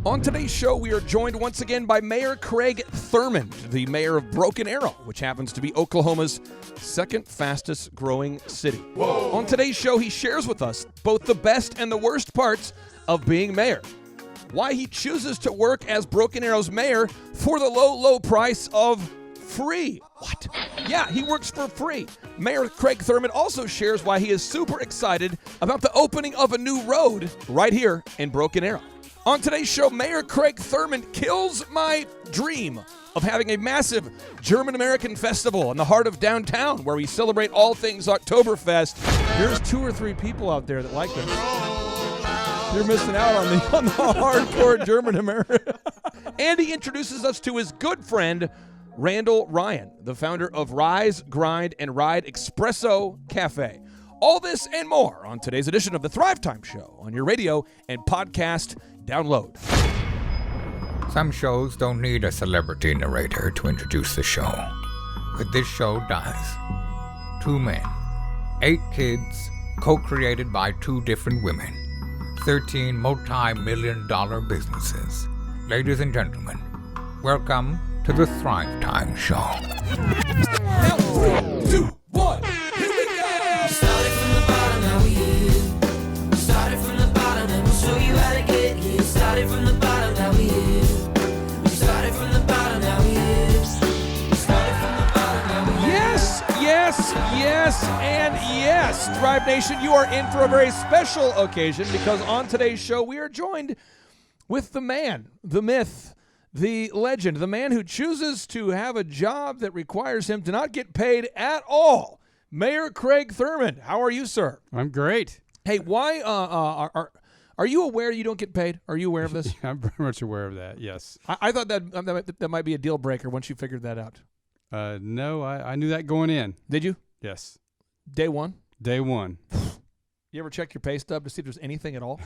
On today's show, we are joined once again by Mayor Craig Thurmond, the mayor of Broken Arrow, which happens to be Oklahoma's second fastest growing city. Whoa. On today's show, he shares with us both the best and the worst parts of being mayor. Why he chooses to work as Broken Arrow's mayor for the low, low price of free. What? Yeah, he works for free. Mayor Craig Thurmond also shares why he is super excited about the opening of a new road right here in Broken Arrow. On today's show, Mayor Craig Thurmond kills my dream of having a massive German-American festival in the heart of downtown where we celebrate all things Oktoberfest. There's 2 or 3 people out there that like this. You're missing out on the hardcore German-American. And he introduces us to his good friend, Randall Ryan, the founder of Rise, Grind, and Ride Espresso Cafe. All this and more on today's edition of the Thrive Time Show on your radio and podcast download. Some shows don't need a celebrity narrator to introduce the show, but this show does. 2 men, 8 kids, co-created by 2 different women, 13 multi-million-dollar businesses. Ladies and gentlemen, welcome to the Thrive Time Show. Now, 3, 2, 1, here we go! Started from the bottom, now we here. Started from the bottom, and we'll show you how to get here. Started from the bottom, now we here. Started from the bottom, now we here. Started from the bottom, now we here. Yes, yes, yes, and yes. Thrive Nation, you are in for a very special occasion because on today's show we are joined with the man, the myth, the legend, the man who chooses to have a job that requires him to not get paid at all. Mayor Craig Thurmond, how are you, sir? I'm great. Hey, why are you aware you don't get paid? Are you aware of this? I'm very much aware of that, yes. I thought that might be a deal breaker once you figured that out. No, I knew that going in. Did you? Yes. Day one? Day one. You ever check your pay stub to see if there's anything at all?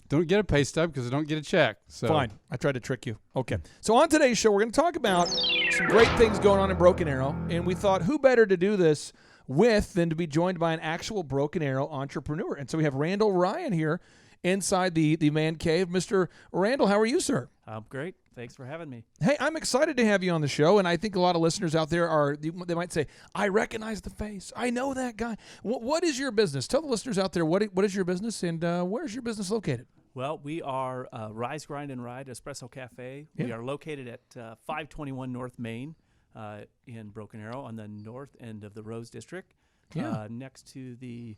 Don't get a pay stub because I don't get a check. So. Fine. I tried to trick you. Okay. So on today's show, we're going to talk about some great things going on in Broken Arrow, and we thought who better to do this with than to be joined by an actual Broken Arrow entrepreneur. And so we have Randall Ryan here inside the man cave. Mr. Randall, how are you, sir? I'm great. Thanks for having me. Hey, I'm excited to have you on the show, and I think a lot of listeners out there they might say, I recognize the face. I know that guy. What is your business? Tell the listeners out there, what is your business, and where's your business located? Well, we are Rise, Grind, and Ride Espresso Cafe. Yeah. We are located at 521 North Main in Broken Arrow on the north end of the Rose District, next to the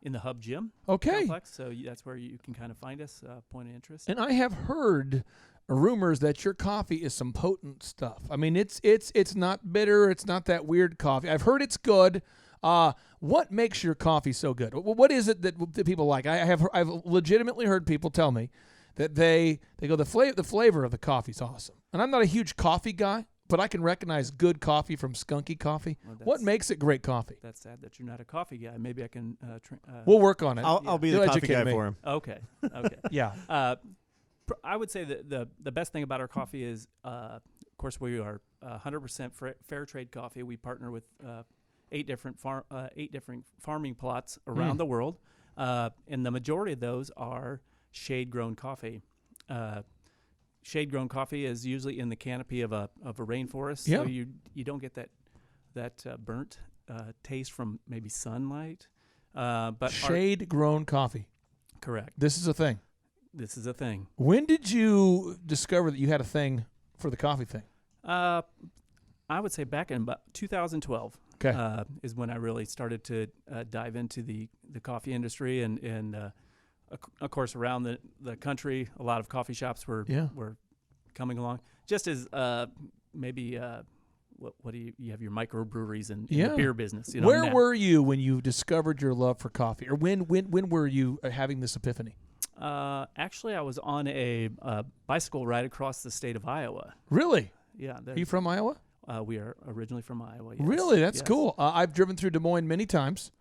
in the Hub Gym complex. So that's where you can kind of find us, point of interest. And I have heard rumors that your coffee is some potent stuff. I mean, it's not bitter. It's not that weird coffee. I've heard it's good. What makes your coffee so good? What is it that people like? I've legitimately heard people tell me that they go the flavor of the coffee's awesome. And I'm not a huge coffee guy, but I can recognize good coffee from skunky coffee. Well, what makes it great coffee? That's sad that you're not a coffee guy. Maybe I can. We'll work on it. I'll be the coffee guy for him. Okay. Yeah. I would say that the best thing about our coffee is, of course, we are 100% fair trade coffee. We partner with 8 different farming plots around the world, and the majority of those are shade-grown coffee. Shade-grown coffee is usually in the canopy of a rainforest, so you don't get that burnt taste from maybe sunlight. But shade-grown coffee. Correct. This is a thing. This is a thing. When did you discover that you had a thing for the coffee thing? I would say back in about 2012 is when I really started to dive into the coffee industry. And of course, around the country, a lot of coffee shops were coming along. Just as maybe what do you have your microbreweries and the beer business. You know, where were you when you discovered your love for coffee? Or when were you having this epiphany? Actually, I was on a bicycle ride across the state of Iowa. Really? Yeah. Are you from Iowa? We are originally from Iowa. Yes. Really? That's cool. I've driven through Des Moines many times,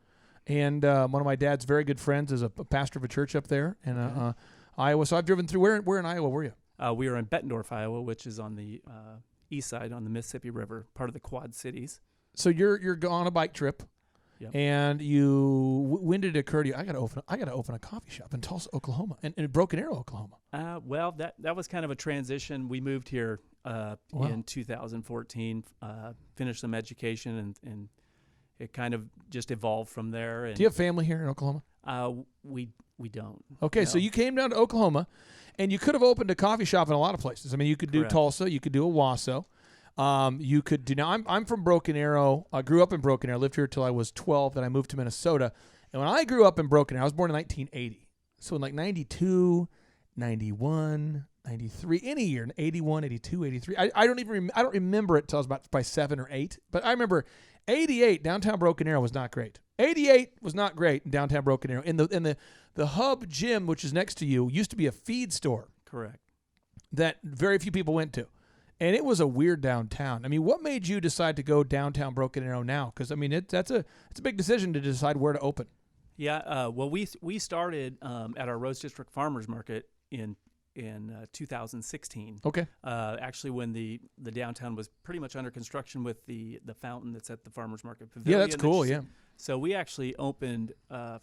and one of my dad's very good friends is a pastor of a church up there in Iowa. So I've driven through. Where in Iowa were you? We are in Bettendorf, Iowa, which is on the east side on the Mississippi River, part of the Quad Cities. So you're on a bike trip. Yep. And when did it occur to you? I got to open a coffee shop in Tulsa, Oklahoma, in Broken Arrow, Oklahoma. Well, that was kind of a transition. We moved here in 2014, finished some education, and it kind of just evolved from there. And do you have family here in Oklahoma? We don't. Okay, no. so you came down to Oklahoma, and you could have opened a coffee shop in a lot of places. I mean, you could do Correct. Tulsa, you could do Owasso. You could do. Now, I'm from Broken Arrow. I grew up in Broken Arrow. Lived here till I was 12. Then I moved to Minnesota. And when I grew up in Broken Arrow, I was born in 1980. So in like 92, 91, 93, any year, 81, 82, 83. I don't even I don't remember it till I was about by 7 or 8. But I remember 88 downtown Broken Arrow was not great. 88 was not great in downtown Broken Arrow. In the Hub Gym, which is next to you, used to be a feed store. Correct. That very few people went to. And it was a weird downtown. I mean, what made you decide to go downtown Broken Arrow now? Because I mean, it's a big decision to decide where to open. Yeah. Well, we started at our Rose District Farmers Market in 2016. Okay. Actually, when the downtown was pretty much under construction with the fountain that's at the Farmers Market Pavilion. Yeah, that's cool. Yeah. So we actually opened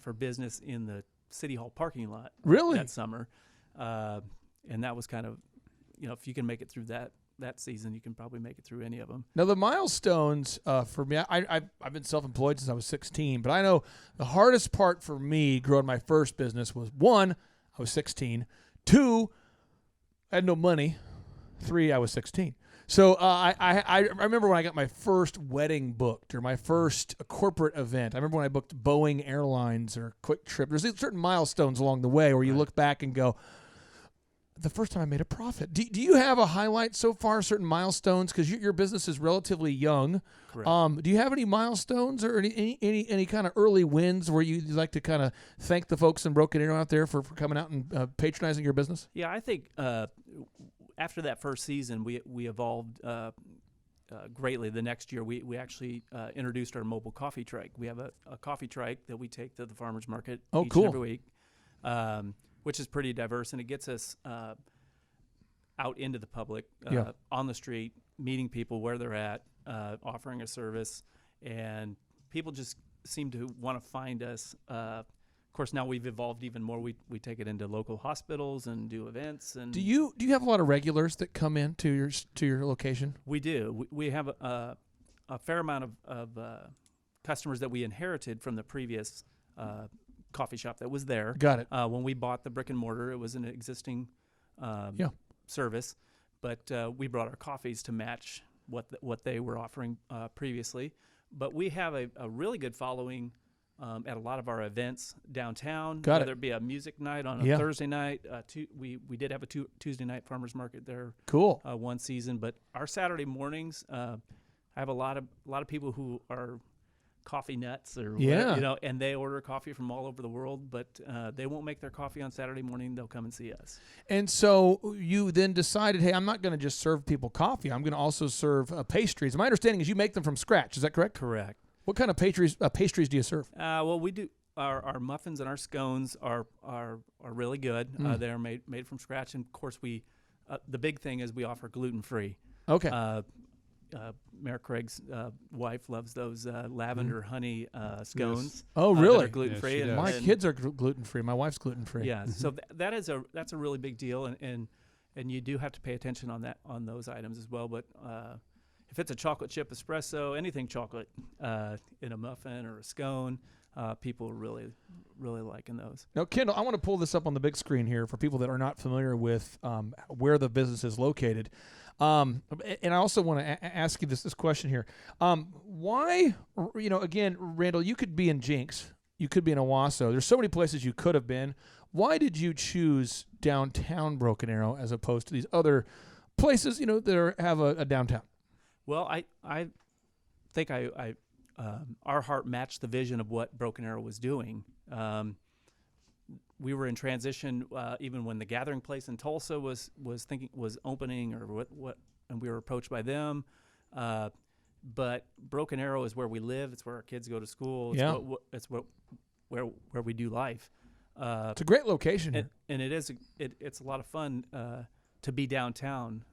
for business in the City Hall parking lot. Really? That summer, and that was kind of, if you can make it through that season, you can probably make it through any of them. Now, the milestones for me, I've been self-employed since I was 16, but I know the hardest part for me growing my first business was, 1, I was 16, 2, I had no money, 3, I was 16. So I remember when I got my first wedding booked or my first corporate event. I remember when I booked Boeing Airlines or Quick Trip. There's certain milestones along the way where you look back and go, the first time I made a profit. Do you have a highlight so far, certain milestones? Because your business is relatively young. Correct. Do you have any milestones or any kind of early wins where you like to kind of thank the folks in Broken Arrow out there for coming out and patronizing your business? Yeah, I think after that first season, we evolved greatly. The next year, we actually introduced our mobile coffee trike. We have a coffee trike that we take to the farmers market each cool. and every week. Which is pretty diverse, and it gets us out into the public, on the street, meeting people where they're at, offering a service, and people just seem to want to find us. Of course, now we've evolved even more. We take it into local hospitals and do events. And do you have a lot of regulars that come in to your location? We do. We have a fair amount of customers that we inherited from the previous coffee shop that was there. Got it. When we bought the brick and mortar, it was an existing service, but we brought our coffees to match what they were offering previously. But we have a really good following at a lot of our events downtown. Got it. Whether it be a music night on a Thursday night. We did have a Tuesday night farmers market there. Cool. One season, but our Saturday mornings, I have a lot of people who are coffee nuts or whatever, and they order coffee from all over the world, but they won't make their coffee on Saturday morning. They'll come and see us. And so you then decided, hey, I'm not going to just serve people coffee. I'm going to also serve pastries. My understanding is you make them from scratch. Is that correct? Correct. What kind of pastries do you serve? Well, we do our muffins and our scones are really good. They're made from scratch, and of course we the big thing is we offer gluten-free. Okay. Mayor Craig's wife loves those lavender honey scones. Yes. Oh, really? That are gluten-free. Yeah, she does. My kids are gluten-free. My wife's gluten-free. Yeah, so that's a really big deal, and you do have to pay attention on those items as well. But if it's a chocolate chip espresso, anything chocolate in a muffin or a scone, people are really liking those. Now, Kendall, I want to pull this up on the big screen here for people that are not familiar with where the business is located. And I also want to ask you this question here. Why, again, Randall, you could be in Jinx. You could be in Owasso. There's so many places you could have been. Why did you choose downtown Broken Arrow as opposed to these other places, that have a downtown? Well, I think our heart matched the vision of what Broken Arrow was doing. We were in transition even when the Gathering Place in Tulsa was opening, or what, and we were approached by them. But Broken Arrow is where we live. It's where our kids go to school. It's where we do life. It's a great location here. And it's a lot of fun to be downtown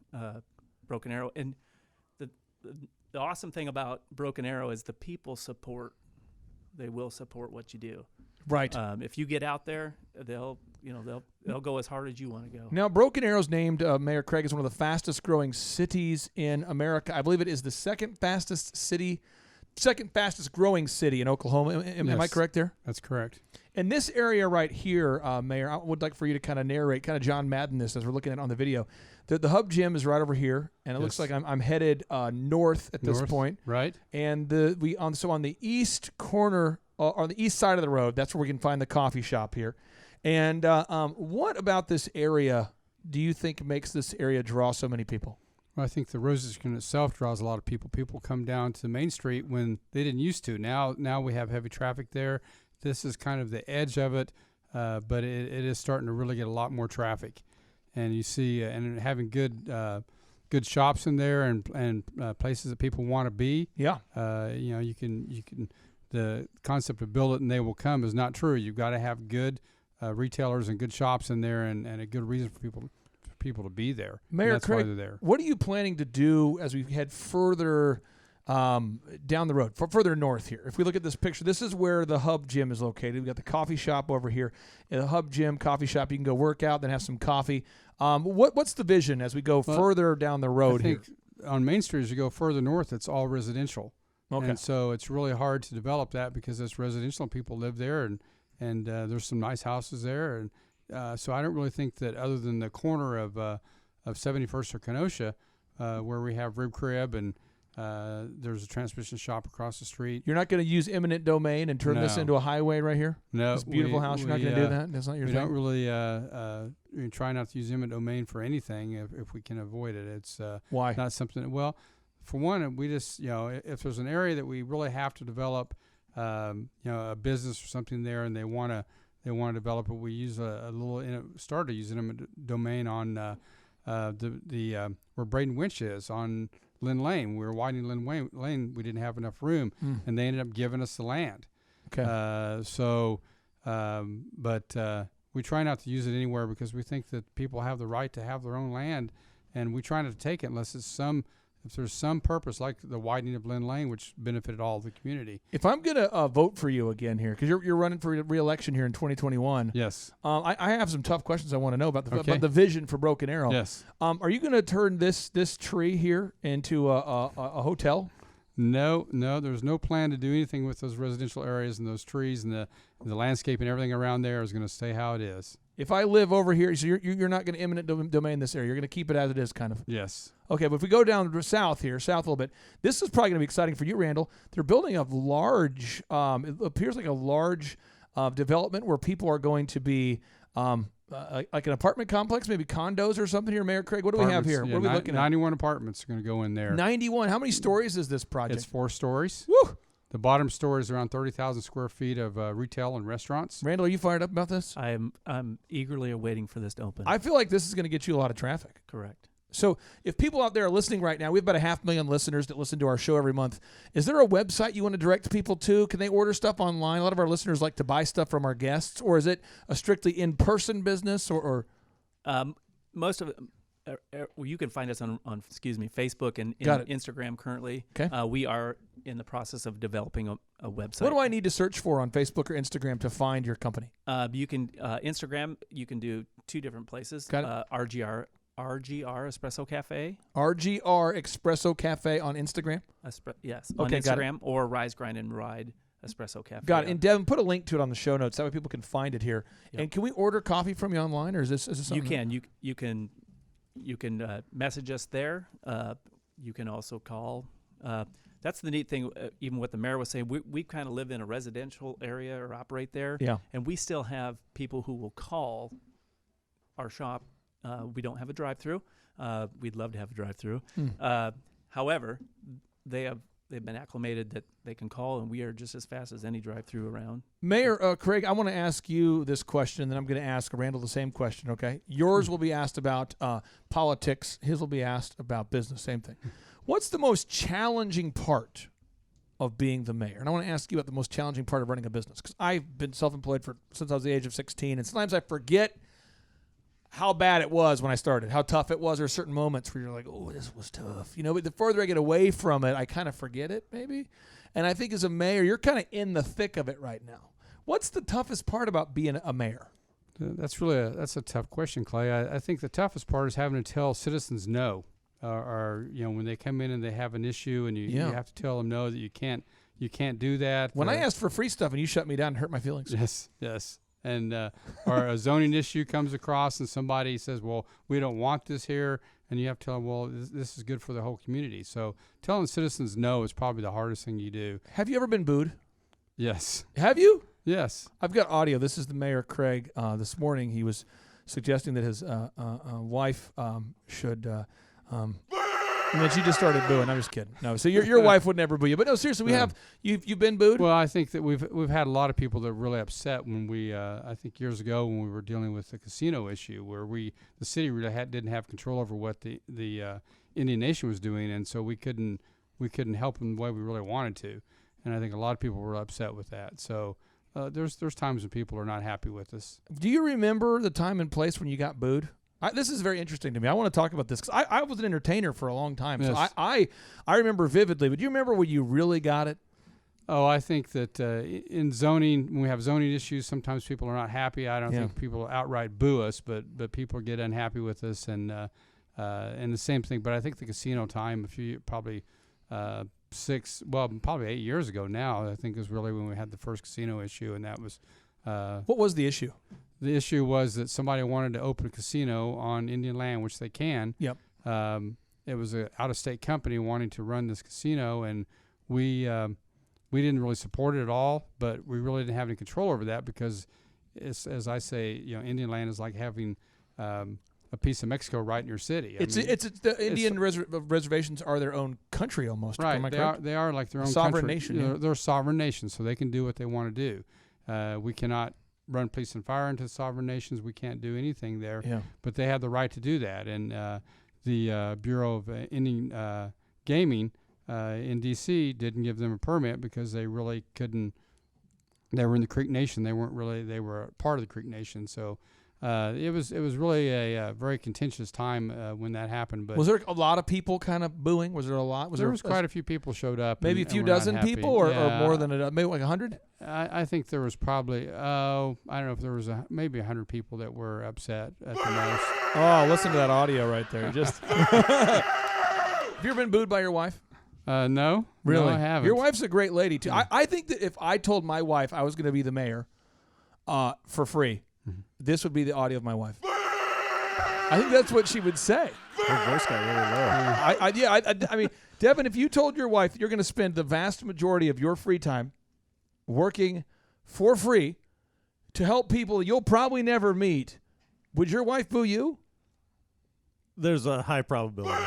Broken Arrow. And the awesome thing about Broken Arrow is the people support they will support what you do. Right. If you get out there, they'll go as hard as you want to go. Now, Broken Arrow's named Mayor Craig as one of the fastest growing cities in America. I believe it is the second fastest growing city in Oklahoma. Am I correct there? That's correct. And this area right here, Mayor, I would like for you to kind of narrate, kind of John Madden this as we're looking at it on the video. The Hub Gym is right over here, and it looks like I'm headed north at this point. Right. And on the east corner, on the east side of the road, that's where we can find the coffee shop here. And what about this area do you think makes this area draw so many people? Well, I think the Roses in itself draws a lot of people. People come down to Main Street when they didn't used to. Now we have heavy traffic there. This is kind of the edge of it, but it is starting to really get a lot more traffic. And you see, and having good shops in there and places that people want to be. Yeah. You can. The concept of build it and they will come is not true. You've got to have good retailers and good shops in there, and a good reason for people to be there. Mayor that's Craig, why they're there. What are you planning to do as we head further down the road, further north here? If we look at this picture, this is where the Hub Gym is located. We've got the coffee shop over here. In the Hub Gym, coffee shop, you can go work out, then have some coffee. What's the vision as we go further down the road here? On Main Street, as you go further north, it's all residential. Okay. And so it's really hard to develop that because it's residential and people live there, and there's some nice houses there. And so I don't really think that other than the corner of 71st or Kenosha, where we have Rib Crib and there's a transmission shop across the street. You're not going to use eminent domain and turn this into a highway right here? No. This beautiful house, you're not going to do that? That's not your thing? We don't really we try not to use eminent domain for anything if we can avoid it. It's Why? Not something, well, for one, we just, if there's an area that we really have to develop, a business or something there, and they want to develop it, we use started using eminent domain on where Braden Winch is on Lynn Lane. We were widening Lynn Lane. We didn't have enough room, and they ended up giving us the land. Okay. But we try not to use it anywhere because we think that people have the right to have their own land, and we try not to take it unless if there's some purpose, like the widening of Lynn Lane, which benefited all of the community. If I'm going to vote for you again here, because you're running for re-election here in 2021. Yes. I have some tough questions I want to know about the vision for Broken Arrow. Yes. Are you going to turn this tree here into a hotel? No, there's no plan to do anything with those residential areas and those trees, and the landscape and everything around there is going to stay how it is. If I live over here, so you're not going to eminent domain this area. You're going to keep it as it is, kind of. Yes. Okay, but if we go down south a little bit, this is probably going to be exciting for you, Randall. They're building a large, it appears like a large development where people are going to be like an apartment complex, maybe condos or something here, Mayor Craig. What do we have here? Yeah, what are we looking at? 91 apartments are going to go in there. 91. How many stories is this project? It's 4 stories. Woo! The bottom story is around 30,000 square feet of retail and restaurants. Randall, are you fired up about this? I'm eagerly awaiting for this to open. I feel like this is going to get you a lot of traffic. Correct. So if people out there are listening right now, we have about 500,000 listeners that listen to our show every month. Is there a website you want to direct people to? Can they order stuff online? A lot of our listeners like to buy stuff from our guests. Or is it a strictly in-person business? Or most of it. Well, you can find us on Facebook and Instagram currently. Okay. We are in the process of developing a website. What do I need to search for on Facebook or Instagram to find your company? You can Instagram. You can do 2 different places. Got it. RGR Espresso Cafe. RGR Espresso Cafe on Instagram? Yes. Okay, on Instagram or Rise, Grind, and Ride Espresso Cafe. Got it. And Devin, put a link to it on the show notes. That way people can find it here. Yep. And can we order coffee from you online, or is this something? You can message us there. You can also call. That's the neat thing, even what the mayor was saying. We kind of live in a residential area or operate there. Yeah. And we still have people who will call our shop. We don't have a drive-through. We'd love to have a drive-through. However, they've been acclimated that they can call, and we are just as fast as any drive-through around. Mayor Craig, I want to ask you this question, and then I'm going to ask Randall the same question, okay? Yours will be asked about politics. His will be asked about business, same thing. What's the most challenging part of being the mayor? And I want to ask you about the most challenging part of running a business, because I've been self-employed since I was the age of 16, and sometimes I forget how bad it was when I started, how tough it was. There are certain moments where you're like, oh, this was tough. But the further I get away from it, I kind of forget it maybe. And I think as a mayor, you're kind of in the thick of it right now. What's the toughest part about being a mayor? That's a tough question, Clay. I think the toughest part is having to tell citizens no, or when they come in and they have an issue, and you have to tell them no, that you can't do that. When I asked for free stuff and you shut me down and hurt my feelings. Yes. And or a zoning issue comes across and somebody says, well, we don't want this here, and you have to tell them, well, this is good for the whole community. So telling citizens no is probably the hardest thing you do. Have you ever been booed? Yes. Have you? Yes. I've got audio. This is the mayor, Craig. This morning he was suggesting that his wife should and then she just started booing. I'm just kidding. No, so your wife would never boo you. But no, seriously, you've been booed? Well, I think that we've had a lot of people that are really upset when we I think years ago when we were dealing with the casino issue, where the city really didn't have control over what the Indian Nation was doing, and so we couldn't help them the way we really wanted to. And I think a lot of people were upset with that. So there's times when people are not happy with us. Do you remember the time and place when you got booed? This is very interesting to me. I want to talk about this because I was an entertainer for a long time. Yes. So I remember vividly. But do you remember when you really got it? Oh, I think that in zoning, when we have zoning issues, sometimes people are not happy. I don't think people outright boo us, but people get unhappy with us, and the same thing. But I think the casino time, probably 8 years ago now, I think is really when we had the first casino issue, and that was. What was the issue? The issue was that somebody wanted to open a casino on Indian land, which they can. Yep. It was an out-of-state company wanting to run this casino, and we didn't really support it at all, but we really didn't have any control over that because, as I say, Indian land is like having a piece of Mexico right in your city. The Indian reservations are their own country almost. Right. They are like their own sovereign country. nation. They're a sovereign nation, so they can do what they want to do. We cannot run police and fire into sovereign nations. We can't do anything there. Yeah. But they have the right to do that. And the Bureau of Indian Gaming in D.C. didn't give them a permit because they really couldn't. They were in the Creek Nation. They were part of the Creek Nation. So it was really a very contentious time when that happened. But was there a lot of people kind of booing? Was there a lot? There was quite a few people showed up. Maybe a few dozen people, or more than maybe like 100. I think there was probably I don't know if there was maybe 100 people that were upset at the most. Oh, listen to that audio right there. Just have you ever been booed by your wife? No, really, no, I haven't. Your wife's a great lady too. I think that if I told my wife I was going to be the mayor for free, this would be the audio of my wife. I think that's what she would say. Her voice got really low. I mean, Devin, if you told your wife you're going to spend the vast majority of your free time working for free to help people you'll probably never meet, would your wife boo you? There's a high probability.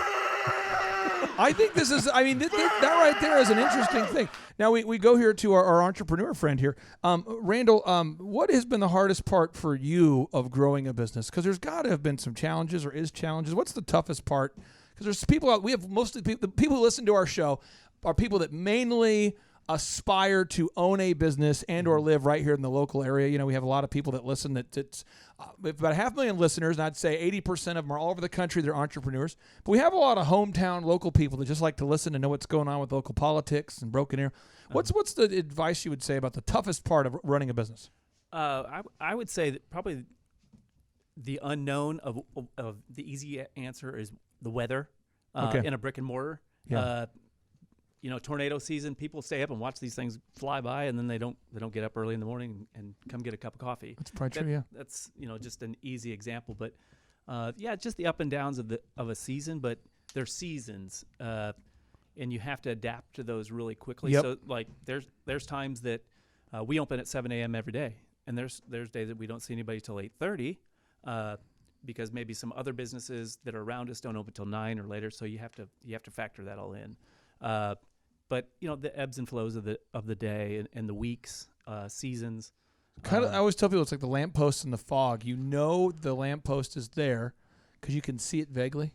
I think this is, that right there is an interesting thing. Now, we go here to our entrepreneur friend here. Randall, what has been the hardest part for you of growing a business? Because there's got to have been some challenges or is challenges. What's the toughest part? Because there's people out, we have mostly the people who listen to our show are people that mainly aspire to own a business and or live right here in the local area. We have a lot of people that listen that's we have about 500,000 listeners, and I'd say 80% of them are all over the country. They're entrepreneurs. But we have a lot of hometown local people that just like to listen and know what's going on with local politics and broken air. What's the advice you would say about the toughest part of running a business? I would say that probably the unknown of the easy answer is the weather in a brick and mortar. Yeah. Tornado season, people stay up and watch these things fly by, and then they don't get up early in the morning and come get a cup of coffee. That's probably true, yeah. That's just an easy example, but just the up and downs of a season, but they're seasons, and you have to adapt to those really quickly. Yep. So like there's times that we open at 7 a.m. every day, and there's days that we don't see anybody till 8:30. Because maybe some other businesses that are around us don't open till 9 or later, so you have to factor that all in. But the ebbs and flows of the day and the weeks, seasons. I always tell people it's like the lamppost in the fog. The lamppost is there because you can see it vaguely,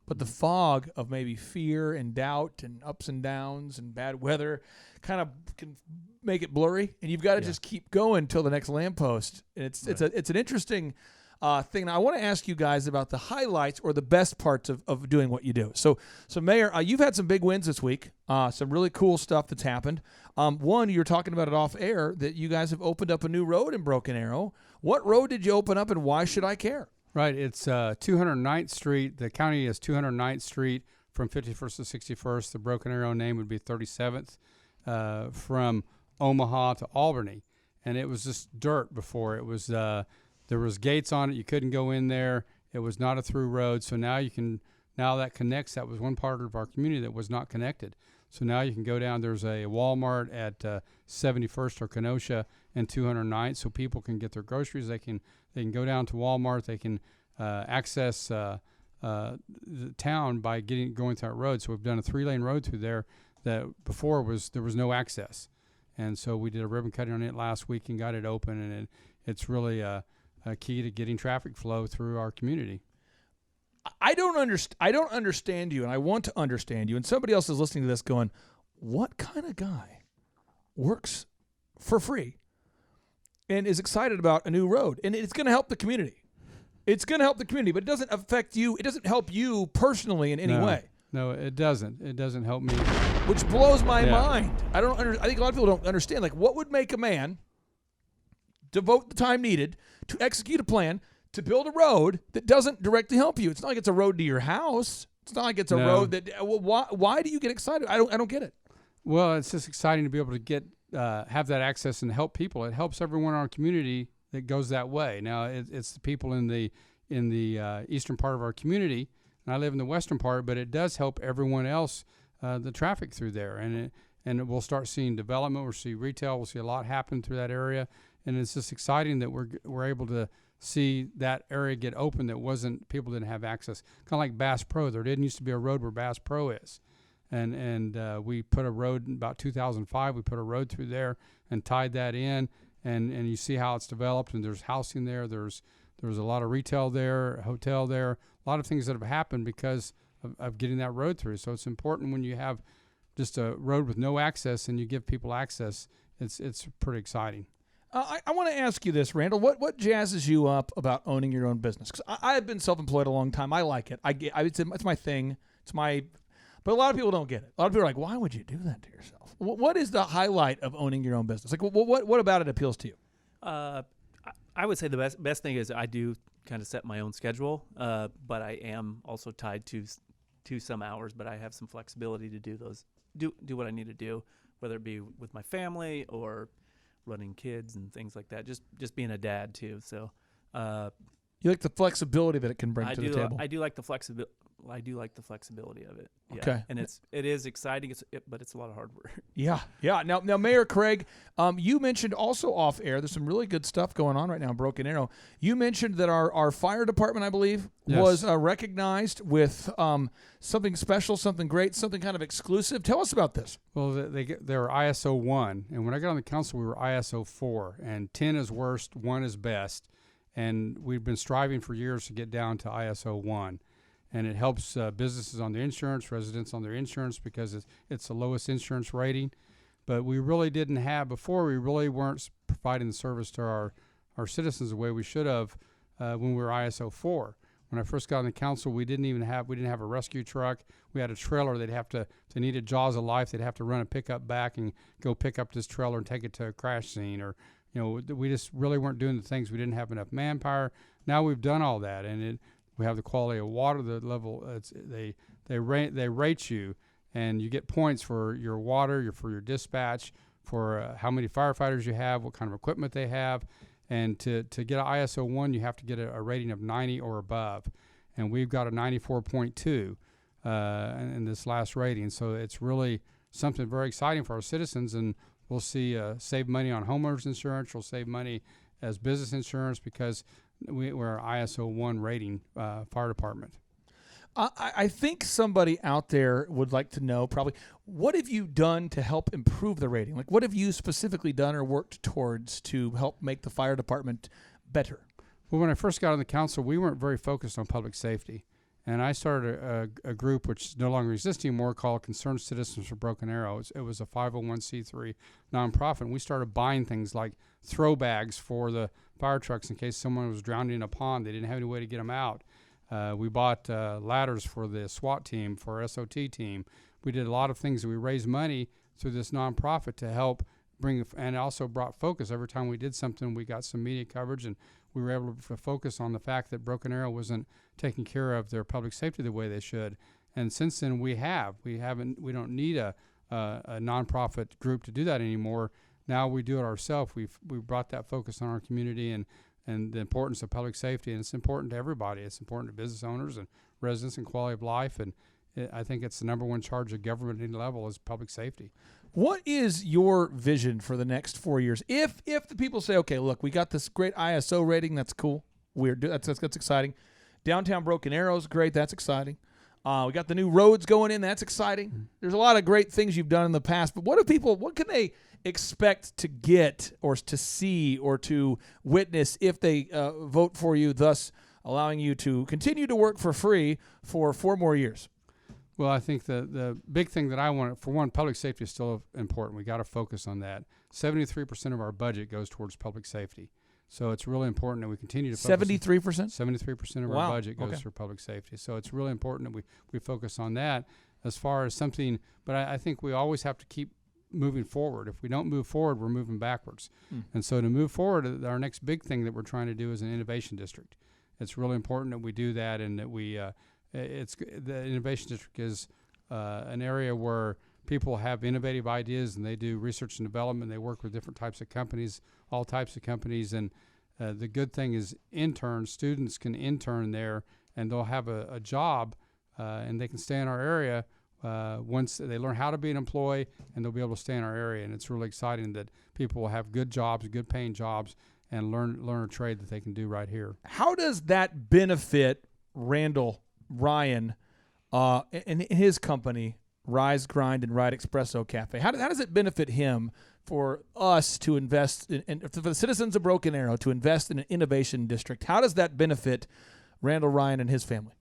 but the fog of maybe fear and doubt and ups and downs and bad weather kind of can make it blurry, and you've got to just keep going till the next lamppost. And it's an interesting. thing. Now, I want to ask you guys about the highlights or the best parts of doing what you do. So Mayor, you've had some big wins this week, some really cool stuff that's happened. One, you were talking about it off air, that you guys have opened up a new road in Broken Arrow. What road did you open up, and why should I care? Right. It's 209th Street. The county is 209th Street from 51st to 61st. The Broken Arrow name would be 37th from Omaha to Albany. And it was just dirt before. It was there was gates on it. You couldn't go in there. It was not a through road. So now now that connects. That was one part of our community that was not connected. So now you can go down. There's a Walmart at 71st or Kenosha and 209th, so people can get their groceries. They can go down to Walmart. They can access the town by going through that road. So we've done a 3-lane road through there that before there was no access. And so we did a ribbon cutting on it last week and got it open, and it's really a key to getting traffic flow through our community. I don't understand you, and I want to understand you. And somebody else is listening to this going, what kind of guy works for free and is excited about a new road? And it's going to help the community. It's going to help the community, but it doesn't affect you. It doesn't help you personally in any way. No, it doesn't. It doesn't help me. Which blows my mind. I think a lot of people don't understand. Like, what would make a man devote the time needed to execute a plan to build a road that doesn't directly help you? It's not like it's a road to your house. It's not like it's a road that. Why do you get excited? I don't get it. Well, it's just exciting to be able to have that access and help people. It helps everyone in our community that goes that way. Now, it's the people in the eastern part of our community, and I live in the western part, but it does help everyone else. The traffic through there, and we'll start seeing development. We'll see retail. We'll see a lot happen through that area, and it's just exciting that we're able to see that area get open that people didn't have access. Kind of like Bass Pro. There didn't used to be a road where Bass Pro is, and we put a road in about 2005. We put a road through there and tied that in, and you see how it's developed. And there's housing there. There's a lot of retail there, a hotel there, a lot of things that have happened because of getting that road through. So it's important when you have just a road with no access and you give people access. It's pretty exciting. I want to ask you this, Randall. What jazzes you up about owning your own business? Because I have been self-employed a long time. I like it. It's my thing. But a lot of people don't get it. A lot of people are like, why would you do that to yourself? What is the highlight of owning your own business? Like, what about it appeals to you? I would say the best thing is I do kind of set my own schedule, but I am also tied to some hours, but I have some flexibility to do what I need to do, whether it be with my family or running kids and things like that. Just being a dad too. So you like the flexibility that it can bring to the table. I do like the flexibility. I do like the flexibility of it. Yeah. Okay. And it is exciting, but it's a lot of hard work. Yeah. Now, Mayor Craig, you mentioned also off air, there's some really good stuff going on right now in Broken Arrow. You mentioned that our fire department, I believe, was recognized with something special, something great, something kind of exclusive. Tell us about this. Well, they were ISO 1, and when I got on the council, we were ISO 4, and 10 is worst, 1 is best, and we've been striving for years to get down to ISO 1. And it helps businesses on their insurance, residents on their insurance, because it's the lowest insurance rating. But we really didn't have, before we really weren't providing the service to our citizens the way we should have when we were ISO 4. When I first got on the council, we didn't have a rescue truck. We had a trailer. They needed jaws of life. They'd have to run a pickup back and go pick up this trailer and take it to a crash scene. Or, we just really weren't doing the things. We didn't have enough manpower. Now we've done all that, and we have the quality of water, the level. They rate you, and you get points for your water, for your dispatch, for how many firefighters you have, what kind of equipment they have, and to get an ISO 1, you have to get a rating of 90 or above, and we've got a 94.2 in this last rating. So it's really something very exciting for our citizens, and we'll see save money on homeowners insurance. We'll save money as business insurance because we're ISO 1 rating fire department. I think somebody out there would like to know probably, what have you done to help improve the rating? Like, what have you specifically done or worked towards to help make the fire department better? Well, when I first got on the council, we weren't very focused on public safety. And I started a group which no longer exists anymore called Concerned Citizens for Broken Arrow. It was a 501c3 nonprofit. And we started buying things like throw bags for the fire trucks in case someone was drowning in a pond. They didn't have any way to get them out. We bought ladders for the SWAT team, for our SOT team. We did a lot of things. We raised money through this nonprofit to help bring, and also brought focus. Every time we did something, we got some media coverage, and we were able to focus on the fact that Broken Arrow wasn't taking care of their public safety the way they should. And since then, we don't need a nonprofit group to do that anymore. Now we do it ourselves. We brought that focus on our community and the importance of public safety, and it's important to everybody. It's important to business owners and residents and quality of life, and I think it's the number one charge of government at any level is public safety. What is your vision for the next 4 years? If the people say, okay, look, we got this great ISO rating, that's cool. That's exciting. Downtown Broken Arrow's great, that's exciting. We got the new roads going in, that's exciting. Mm-hmm. There's a lot of great things you've done in the past, but what can they expect to get or to see or to witness if they vote for you, thus allowing you to continue to work for free for 4 more years? Well, I think the big thing that I want, for one, public safety is still important. We got to focus on that. 73% of our budget goes towards public safety. So it's really important that we continue to focus. 73%? 73% of our budget goes for public safety. So it's really important that we focus on that as far as something. But I think we always have to keep moving forward. If we don't move forward, we're moving backwards. And so to move forward, our next big thing that we're trying to do is an innovation district. It's really important that we do that, and that we the innovation district is an area where people have innovative ideas, and they do research and development. They work with different types of companies, all types of companies. And the good thing is students can intern there, and they'll have a job, and they can stay in our area once they learn how to be an employee, and they'll be able to stay in our area. And it's really exciting that people will have good jobs, good paying jobs, and learn a trade that they can do right here. How does that benefit Randall Ryan and his company, Rise, Grind, and Ride Espresso Cafe? How does it benefit him for us to invest in, for the citizens of Broken Arrow to invest in an innovation district? How does that benefit Randall Ryan and his family?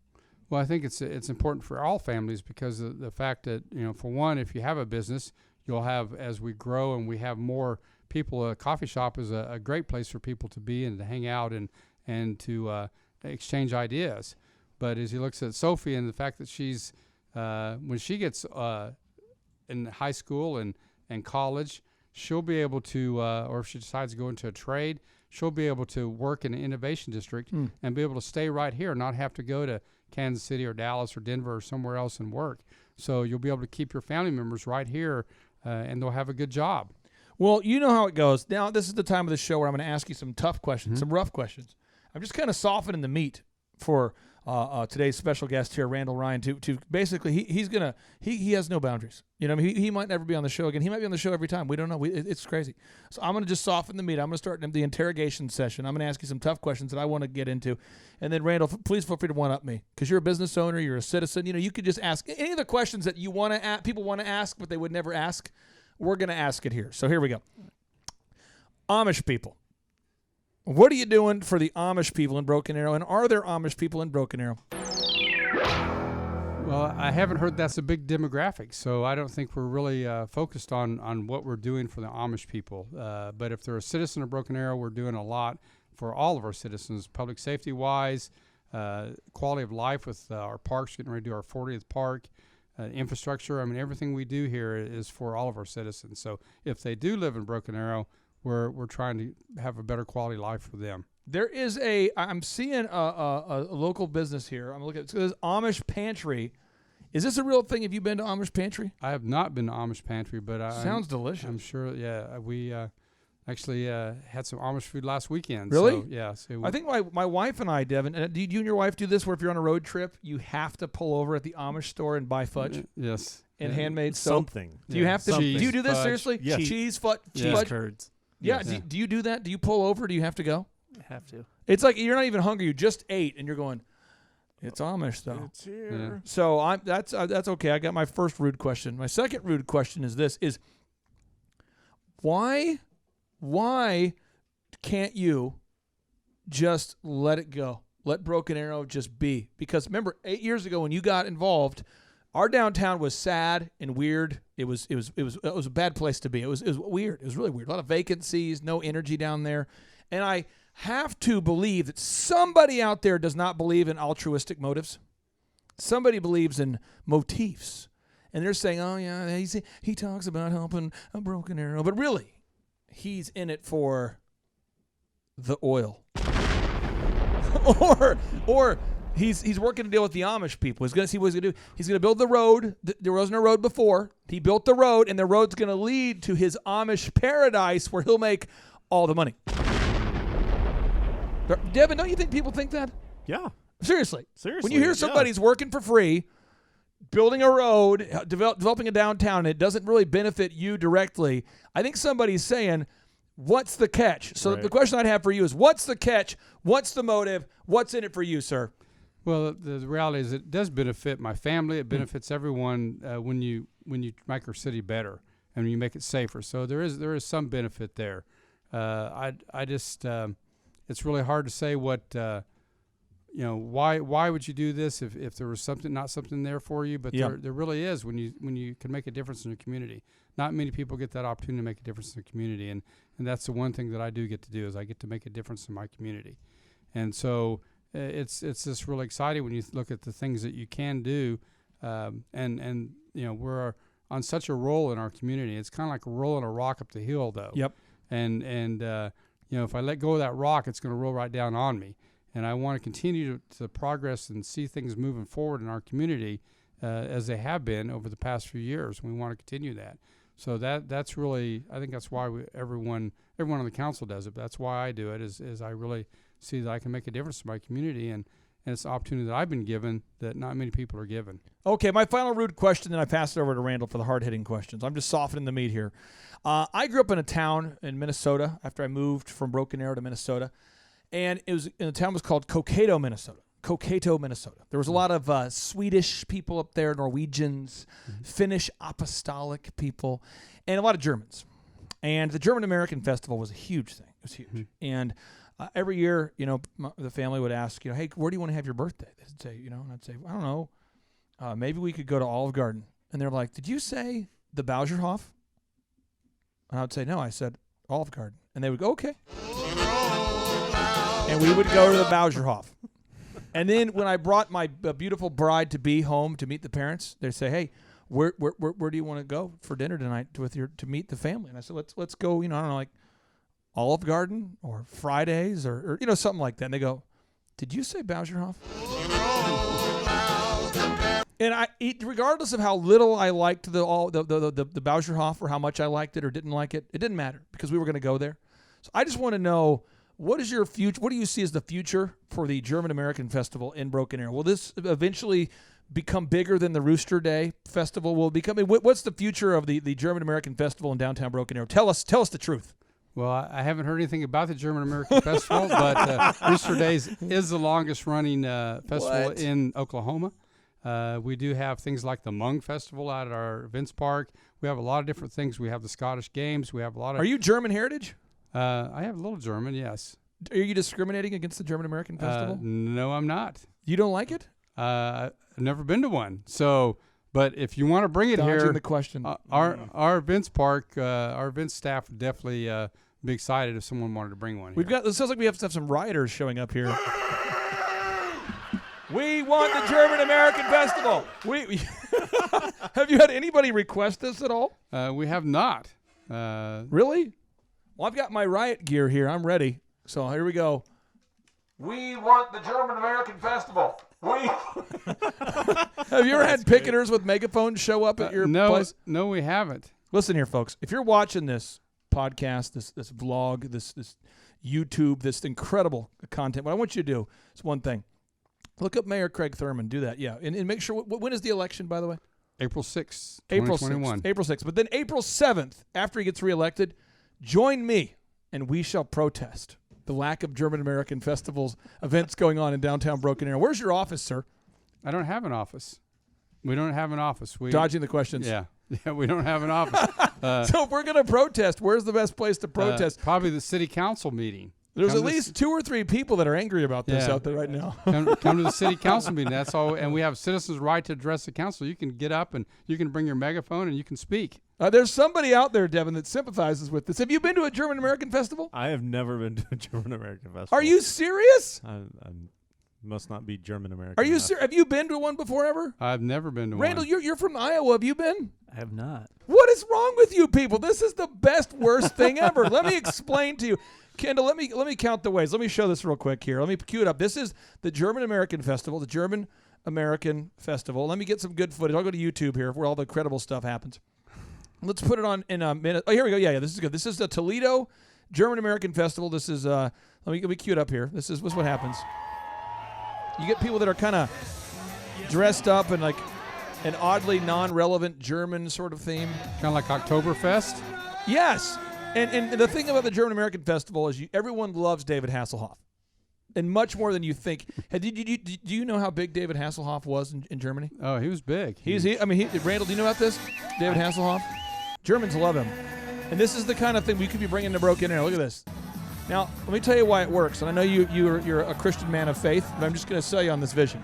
Well, I think it's important for all families, because of the fact that, for one, if you have a business, you'll have, as we grow and we have more people, a coffee shop is a great place for people to be and to hang out and to exchange ideas. But as he looks at Sophie and the fact that she's, when she gets in high school and college, she'll be able to, or if she decides to go into a trade, she'll be able to work in an innovation district and be able to stay right here, not have to go to Kansas City or Dallas or Denver or somewhere else and work. So you'll be able to keep your family members right here, and they'll have a good job. Well, you know how it goes. Now, this is the time of the show where I'm going to ask you some tough questions, some rough questions. I'm just kind of softening the meat for today's special guest here, Randall Ryan, to basically he has no boundaries. He might never be on the show again. He might be on the show every time. We don't know. It's crazy. So I'm going to just soften the meat. I'm going to start the interrogation session. I'm going to ask you some tough questions that I want to get into. And then, Randall, please feel free to one-up me, because you're a business owner, you're a citizen. You could just ask any of the questions that you want to people want to ask, but they would never ask. We're going to ask it here. So here we go. Amish people. What are you doing for the Amish people in Broken Arrow, and are there Amish people in Broken Arrow? Well, I haven't heard that's a big demographic, so I don't think we're really focused on what we're doing for the Amish people. But if they're a citizen of Broken Arrow, we're doing a lot for all of our citizens, public safety-wise, quality of life with our parks, getting ready to do our 40th park, infrastructure. I mean, everything we do here is for all of our citizens. So if they do live in Broken Arrow, we're trying to have a better quality life for them. There is I'm seeing a local business here. I'm looking at this Amish Pantry. Is this a real thing? Have you been to Amish Pantry? I have not been to Amish Pantry, but sounds delicious. I'm sure. Yeah, we actually had some Amish food last weekend. Really? So, yeah. So I think my wife and I, Devin, do you and your wife do this where if you're on a road trip, you have to pull over at the Amish store and buy fudge? Yes. And handmade soap? Something. Do you have to? Something. Do you do this Fudge. seriously? Yeah. Cheese, fudge, Cheese curds. Yeah. Yes. Do you do that? Do you pull over? Do you have to go? I have to. It's like you're not even hungry. You just ate, and you're going, it's Amish, though. It's here. Yeah. So that's okay. I got my first rude question. My second rude question is this: why can't you just let it go? let Broken Arrow just be. Because remember, 8 years ago when you got involved, our downtown was sad and weird. It was a bad place to be. It was weird. It was really weird. A lot of vacancies, no energy down there. And I have to believe that somebody out there does not believe in altruistic motives. Somebody believes in motifs. And they're saying, oh, yeah, he talks about helping a Broken Arrow. But really, he's in it for the oil. or he's working to deal with the Amish people. He's going to see what he's going to do. He's going to build the road. There wasn't a road before. He built the road, and the road's going to lead to his Amish paradise where he'll make all the money. Devin, don't you think people think that? Yeah. Seriously. When you hear somebody's working for free, building a road, developing a downtown, and it doesn't really benefit you directly, I think somebody's saying, what's the catch? So the question I'd have for you is, what's the catch? What's the motive? What's in it for you, sir? Well, the reality is it does benefit my family. It benefits everyone when you make our city better and when you make it safer. So there is some benefit there. I just it's really hard to say what why would you do this if there was not something there for you, but there really is when you can make a difference in your community. Not many people get that opportunity to make a difference in the community, and that's the one thing that I do get to do is I get to make a difference in my community. And so it's just really exciting when you look at the things that you can do, and we're on such a roll in our community. It's kind of like rolling a rock up the hill, though. Yep. And if I let go of that rock, it's going to roll right down on me. And I want to continue to progress and see things moving forward in our community as they have been over the past few years. We want to continue that. So that's really, I think that's why everyone on the council does it. But that's why I do it is I really see that I can make a difference in my community, and it's an opportunity that I've been given that not many people are given. Okay, my final rude question, then I pass it over to Randall for the hard-hitting questions. I'm just softening the meat here. I grew up in a town in Minnesota after I moved from Broken Arrow to Minnesota, and the town was called Cokato, Minnesota. There was a lot of Swedish people up there, Norwegians, Finnish apostolic people, and a lot of Germans. And the German American Festival was a huge thing. It was huge. And every year, the family would ask, hey, where do you want to have your birthday? They'd say, and I'd say, I don't know. Maybe we could go to Olive Garden. And they're like, did you say the Bauerhof? And I would say, no, I said Olive Garden. And they would go, okay. And we would go to the Bauerhof. And then when I brought my beautiful bride-to-be home to meet the parents, they'd say, hey, where do you want to go for dinner tonight to meet the family? And I said, let's go, I don't know, like Olive Garden or Fridays or something like that. And they go, did you say Bauerhof? And regardless of how little I liked the Bauerhof or how much I liked it or didn't like it, it didn't matter because we were going to go there. So I just want to know, what is your future? What do you see as the future for the German American Festival in Broken Arrow? Will this eventually become bigger than the Rooster Day Festival? What's the future of the German American Festival in downtown Broken Arrow? Tell us the truth. Well, I haven't heard anything about the German American Festival, but Rooster Days is the longest running festival in Oklahoma. We do have things like the Hmong Festival out at our events park. We have a lot of different things. We have the Scottish Games. We have a lot of. Are you German heritage? I have a little German, yes. Are you discriminating against the German American Festival? No, I'm not. You don't like it? I've never been to one. So, but if you want to bring it here, the question. Our events park, our events staff would definitely be excited if someone wanted to bring one. It sounds like we have to have some rioters showing up here. We want the German American Festival. Have you had anybody request this at all? We have not. Really? Well, I've got my riot gear here. I'm ready. So here we go. We want the German American Festival. Have you ever had picketers with megaphones show up at your place? No, we haven't. Listen here, folks. If you're watching this podcast, this vlog, this YouTube, this incredible content, what I want you to do is one thing. Look up Mayor Craig Thurmond. Do that, yeah. And make sure, when is the election, by the way? April 6th, 2021. April 6th. But then April 7th, after he gets reelected, join me, and we shall protest the lack of German American festivals events going on in downtown Broken Arrow. Where's your office, sir? I don't have an office. We don't have an office. Dodging the questions. Yeah, we don't have an office. So if we're going to protest, where's the best place to protest? Probably the city council meeting. There's at least 2 or 3 people that are angry about this out there right now. Come to the city council meeting. That's all. And we have citizens' right to address the council. You can get up and you can bring your megaphone and you can speak. There's somebody out there, Devin, that sympathizes with this. Have you been to a German American festival? I have never been to a German American festival. Are you serious? I must not be German American. Are you serious? Have you been to one before ever? I've never been to Randall, one. you're from Iowa. Have you been? I have not. What is wrong with you people? This is the best, worst thing ever. Let me explain to you. Kendall, let me count the ways. Let me show this real quick here. Let me cue it up. This is the German American Festival, the German American Festival. Let me get some good footage. I'll go to YouTube here where all the credible stuff happens. Let's put it on in a minute. Oh, here we go. Yeah, this is good. This is the Toledo German American Festival. This is, let me cue it up here. This is what happens. You get people that are kind of dressed up in like an oddly non-relevant German sort of theme. Kind of like Oktoberfest? Yes. And the thing about the German American Festival is everyone loves David Hasselhoff. And much more than you think. Do you know how big David Hasselhoff was in Germany? Oh, he was big. Randall, do you know about this? David Hasselhoff? Germans love him. And this is the kind of thing we could be bringing to Broken Arrow. Look at this. Now, let me tell you why it works. And I know you're a Christian man of faith, but I'm just going to sell you on this vision.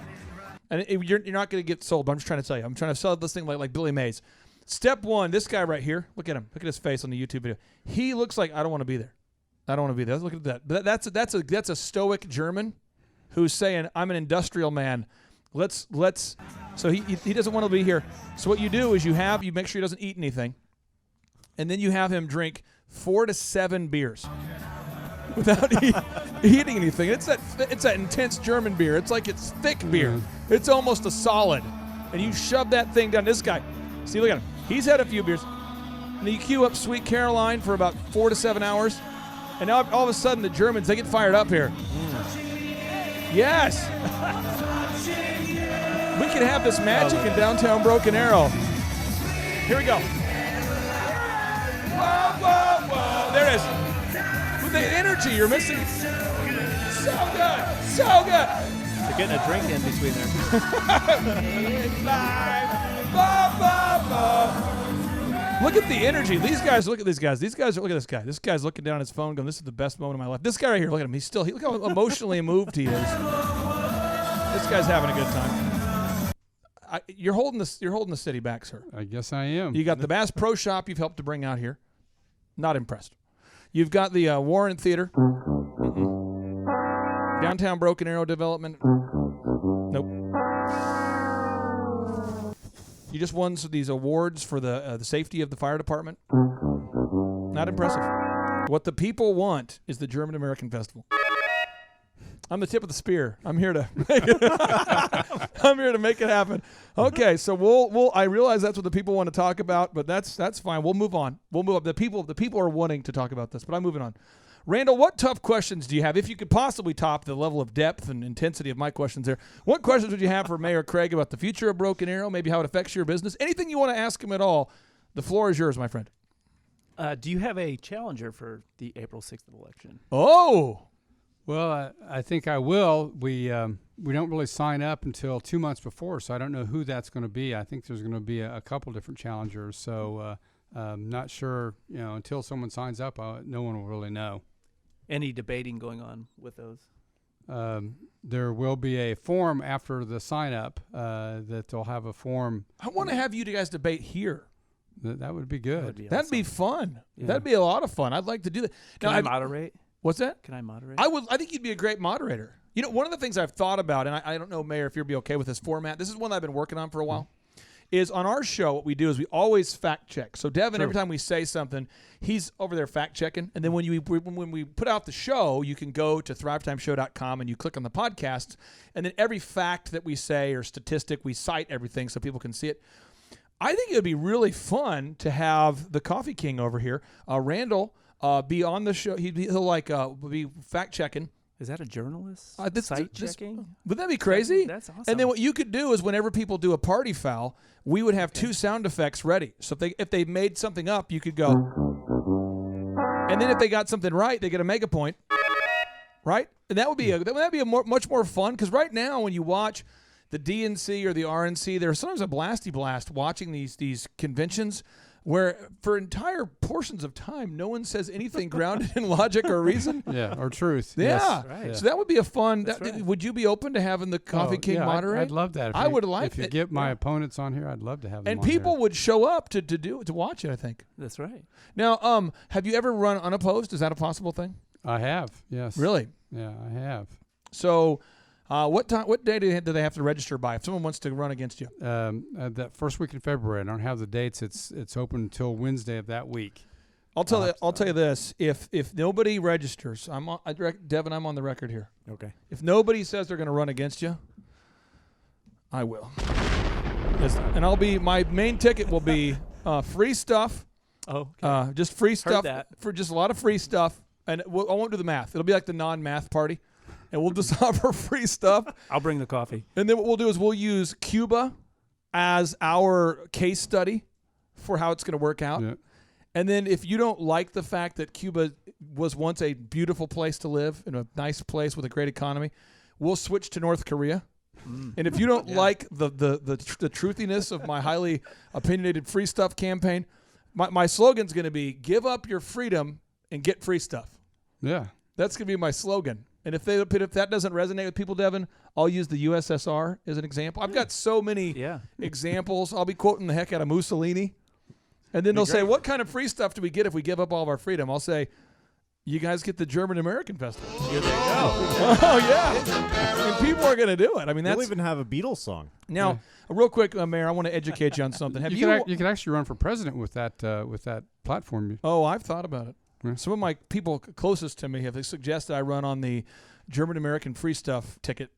And you're not going to get sold, but I'm just trying to tell you. I'm trying to sell this thing like Billy Mays. Step 1, this guy right here. Look at him. Look at his face on the YouTube video. He looks like I don't want to be there. I don't want to be there. Look at that. But that's a stoic German who's saying, I'm an industrial man. Let's. So he doesn't want to be here. So what you do is you make sure he doesn't eat anything, and then you have him drink 4 to 7 beers without eating anything. It's that intense German beer. It's like it's thick beer. It's almost a solid, and you shove that thing down. This guy, see, look at him. He's had a few beers. And then you queue up Sweet Caroline for about 4 to 7 hours. And now all of a sudden the Germans, they get fired up here. Yes. We could have this magic in downtown Broken Arrow. Here we go. Whoa, whoa, whoa. There it is. With the energy you're missing. So good. So good. They're getting a drink in between there. Look at the energy. These guys, look at these guys. Look at this guy. This guy's looking down at his phone going, this is the best moment of my life. This guy right here, look at him. Look how emotionally moved he is. This guy's having a good time. You're holding the city back, sir. I guess I am. You got the Bass Pro Shop you've helped to bring out here. Not impressed. You've got the Warren Theater. Downtown Broken Arrow development. Nope. You just won these awards for the safety of the fire department. Not impressive. What the people want is the German American Festival. I'm the tip of the spear. I'm here to make it. I'm here to make it happen. Okay, so we'll. I realize that's what the people want to talk about, but that's fine. We'll move on. We'll move up. The people are wanting to talk about this, but I'm moving on. Randall, what tough questions do you have? If you could possibly top the level of depth and intensity of my questions there, what questions would you have for Mayor Craig about the future of Broken Arrow, maybe how it affects your business? Anything you want to ask him at all, the floor is yours, my friend. Do you have a challenger for the April 6th election? Oh! Well, I think I will. We don't really sign up until 2 months before, so I don't know who that's going to be. I think there's going to be a couple different challengers, so not sure. Until someone signs up, no one will really know. Any debating going on with those? There will be a form after the sign up that they'll have a form. I want to have you guys debate here. That would be good. That'd be fun. Yeah. That'd be a lot of fun. I'd like to do that. Can I moderate? What's that? Can I moderate? I think you'd be a great moderator. One of the things I've thought about, and I don't know, Mayor, if you'd be okay with this format. This is one that I've been working on for a while. Is on our show, what we do is we always fact check. So Devin, every time we say something, he's over there fact checking. And then when we put out the show, you can go to thrivetimeshow.com and you click on the podcasts. And then every fact that we say or statistic, we cite everything so people can see it. I think it would be really fun to have the Coffee King over here, Randall, be on the show. He'll be fact checking. Is that a journalist? Site checking? Would that be crazy? That's awesome. And then what you could do is whenever people do a party foul, we would have 2 sound effects ready. So if they made something up, you could go. And then if they got something right, they get a mega point. Right? And that would be much more fun, because right now when you watch the DNC or the RNC, there's sometimes a blasty blast watching these conventions. where for entire portions of time, no one says anything grounded in logic or reason. Yeah, or truth. Yeah. Yes. Right. So that would be a fun. That's right. Would you be open to having the Coffee King yeah, moderate? I'd love that. I would like If you it. get my Yeah. opponents on here, I'd love to have them And on people here. would show up to watch it, I think. That's right. Now, have you ever run unopposed? Is that a possible thing? I have, yes. Really? Yeah, I have. So, what day do they have to register by if someone wants to run against you? That first week in February. I don't have the dates. It's open until Wednesday of that week. I'll tell you this: if nobody registers, Devin, I'm on the record here. Okay. If nobody says they're going to run against you, I will. And my main ticket will be free stuff. Oh, okay. Just free stuff that. for just a lot of free stuff, and I won't do the math. It'll be like the non-math party, and we'll just offer free stuff. I'll bring the coffee. And then what we'll do is we'll use Cuba as our case study for how it's going to work out. Yeah. And then if you don't like the fact that Cuba was once a beautiful place to live and a nice place with a great economy, we'll switch to North Korea. And if you don't like the truthiness of my highly opinionated free stuff campaign, my slogan's going to be give up your freedom and get free stuff. Yeah. That's going to be my slogan. And if that doesn't resonate with people, Devin, I'll use the USSR as an example. I've got so many examples. I'll be quoting the heck out of Mussolini. And then they'll say, what kind of free stuff do we get if we give up all of our freedom? I'll say, you guys get the German-American Festival. Here they go. Oh, yeah. And people are going to do it. I mean, We'll even have a Beatles song. Now, real quick, Mayor, I want to educate you on something. Have You could actually run for president with that platform. Oh, I've thought about it. Yeah. Some of my people closest to me have suggested I run on the German-American free stuff ticket.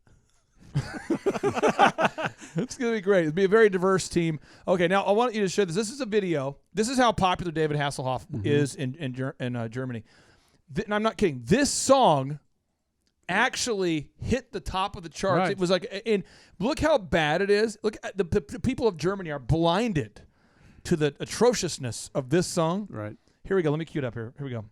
It's going to be great. It'll be a very diverse team. Okay, now I want you to show this. This is a video. This is how popular David Hasselhoff is in Germany. And I'm not kidding. This song actually hit the top of the charts. Right. It was like, look how bad it is. Look, the people of Germany are blinded to the atrociousness of this song. Right. Here we go. Let me cue it up here. Here we go.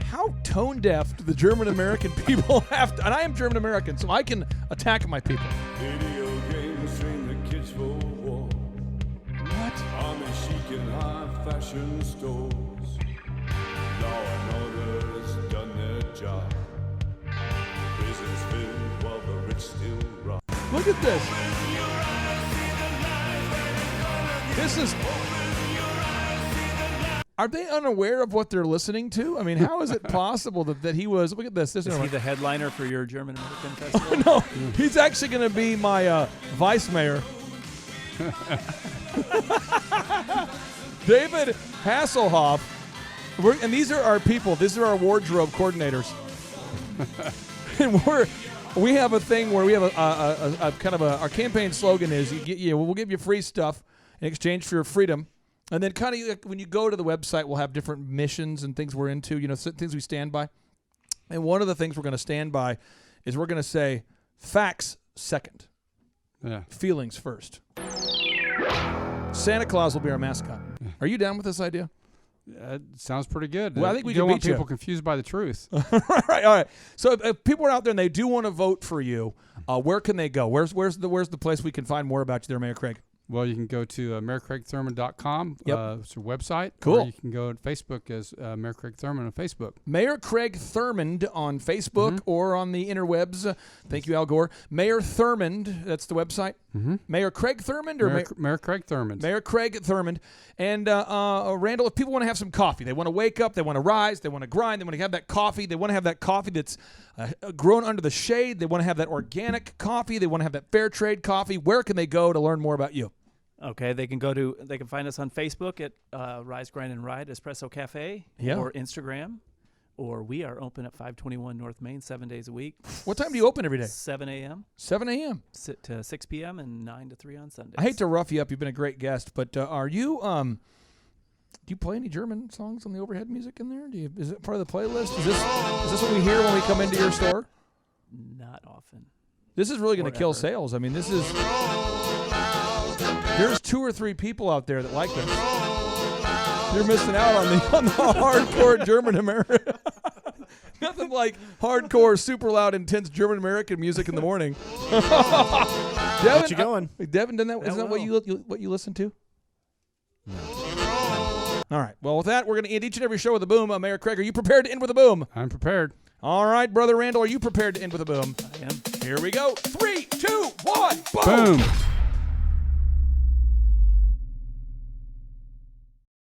How tone deaf do the German American people have to? And I am German American, so I can attack my people. Video games train the kids for war. What? Army chic in high fashion stores. Law and order's done their job. Prisons filled while the rich still rob. Look at this. This is. Are they unaware of what they're listening to? I mean, how is it possible that he was? Look at this. This Is he the headliner for your German American Festival? No, he's actually going to be my vice mayor. David Hasselhoff. And these are our people. These are our wardrobe coordinators. And we have a thing where we have a kind of our campaign slogan is we'll give you free stuff in exchange for your freedom. And then kind of when you go to the website, we'll have different missions and things we're into, things we stand by. And one of the things we're going to stand by is we're going to say facts second, feelings first. Santa Claus will be our mascot. Are you down with this idea? It sounds pretty good. Well, I think we you don't can want beat you. people confused by the truth. Right. All right. So if people are out there and they do want to vote for you, where can they go? Where's the place we can find more about you there, Mayor Craig? Well, you can go to mayorcraigthurmond.com. Yep. It's a website. Cool. Or you can go to Facebook as Mayor Craig Thurmond on Facebook. Mayor Craig Thurmond on Facebook or on the interwebs. Thank you, Al Gore. Mayor Thurmond, that's the website. Mayor Craig Thurmond or Mayor Craig Thurmond. Mayor Craig Thurmond. And Randall, if people want to have some coffee, they want to wake up, they want to rise, they want to grind, they want to have that coffee, they want to have that coffee that's grown under the shade, they want to have that organic coffee, they want to have that fair trade coffee, where can they go to learn more about you? Okay, they can find us on Facebook at Rise, Grind, and Ride Espresso Cafe or Instagram, or we are open at 521 North Main 7 days a week. What time do you open every day? 7 a.m. 7 a.m. To 6 p.m. and 9 to 3 on Sundays. I hate to rough you up. You've been a great guest, but are you do you play any German songs on the overhead music in there? Is it part of the playlist? Is this what we hear when we come into your store? Not often. This is really going to kill sales. I mean, there's 2 or 3 people out there that like this. You're missing out on the hardcore German American. Nothing like hardcore, super loud, intense German American music in the morning. Devin, Get you going. Devin, isn't that what you listen to? All right. Well, with that, we're going to end each and every show with a boom. Mayor Craig, are you prepared to end with a boom? I'm prepared. All right, Brother Randall, are you prepared to end with a boom? I am. Here we go. 3, 2, 1, boom! Boom.